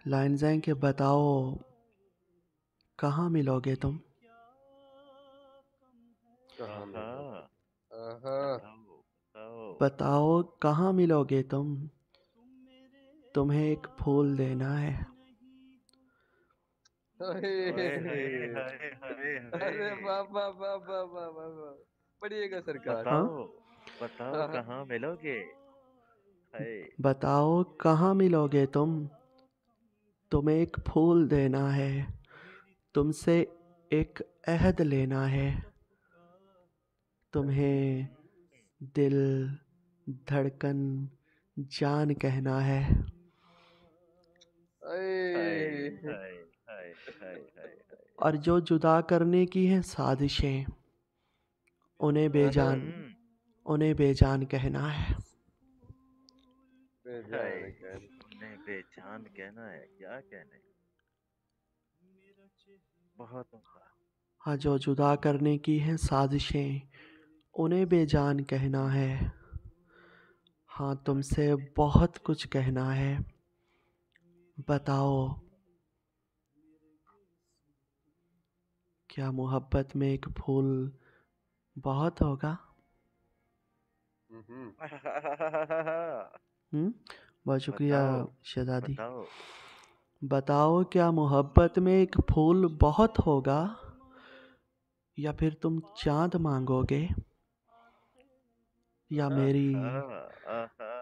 Lines ہیں کہ بتاؤ کہاں ملو گے تم، کہاں ملو آہا آہا بتاؤ بتاؤ کہاں ملو گے تم، تمہیں ایک پھول دینا ہے۔ ہائے ہائے ہائے ہائے ارے ہائے واہ واہ واہ واہ واہ واہ واہ، پڑھیے گا سرکار۔ ہاں بتاؤ بتاؤ آہا، کہاں ملو گے ہائے بتاؤ کہاں ملو گے تم، تمہیں ایک پھول دینا ہے، تم سے ایک عہد لینا ہے، تمہیں دل دھڑکن جان کہنا ہے۔ ہائے اے، ہائے ہائے ہائے ہائے ہائے اور جو جدا کرنے کی ہیں سازشیں، انہیں بے آہا، جان انہیں بے جان کہنا ہے۔ بے ہائے جان کہنا۔ انہیں بے جان کہنا ہے، کیا کہنے، بہت عمدہ۔ ہاں، جو جدا کرنے کی ہیں سازشیں، انہیں بے جان کہنا ہے۔ ہاں، تم سے بہت کچھ کہنا ہے، بتاؤ کیا محبت میں ایک پھول بہت ہوگا؟ ہوں، بہت شکریہ بتاؤ شہزادی۔ بتاؤ بتاؤ کیا محبت میں ایک پھول بہت ہوگا، یا پھر تم چاند مانگو گے، یا میری آہا آہا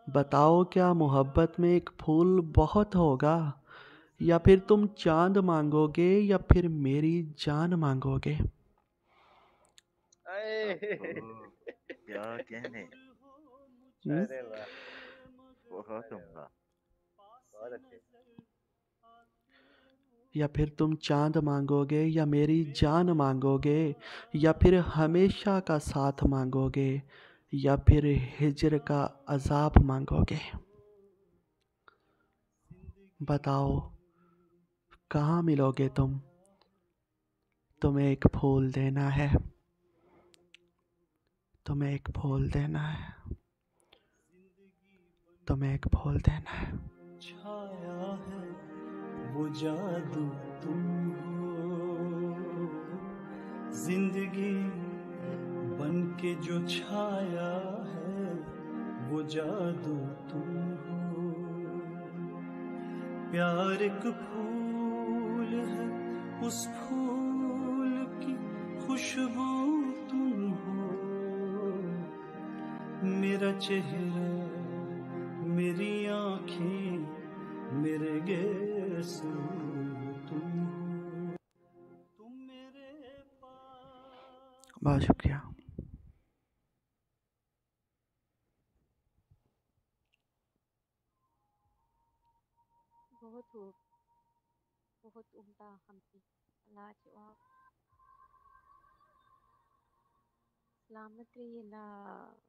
بتاؤ کیا محبت میں ایک پھول بہت ہوگا، یا پھر تم چاند مانگو گے، یا پھر میری جان مانگو گے۔ ابو کیا کہنے، ہم؟ ارے واہ، بہت ارے واہ، عمدہ۔ بہت اچھے۔ یا پھر تم چاند مانگو گے، یا میری جان مانگو گے، یا پھر ہمیشہ کا ساتھ مانگو گے، یا پھر ہجر کا عذاب مانگو گے۔ بتاؤ کہاں ملو گے تم، تمہیں ایک پھول دینا ہے، تمہیں ایک پھول دینا ہے، تمہیں ایک پھول دینا ہے۔ چھایا ہے وہ جادو تم ہو، زندگی بن کے جو چھایا ہے وہ جادو تم ہو، پیار ایک پھول ہے اس پھول کی خوشبو تم ہو، میرا چہرہ میری آنکھیں میرے گیسو تم ہو، تم میرے پاس۔ بہت شکریہ۔ بہت خوب، بہت عمدہ حمدی، لاجواب، سلامت رہیے اللہ۔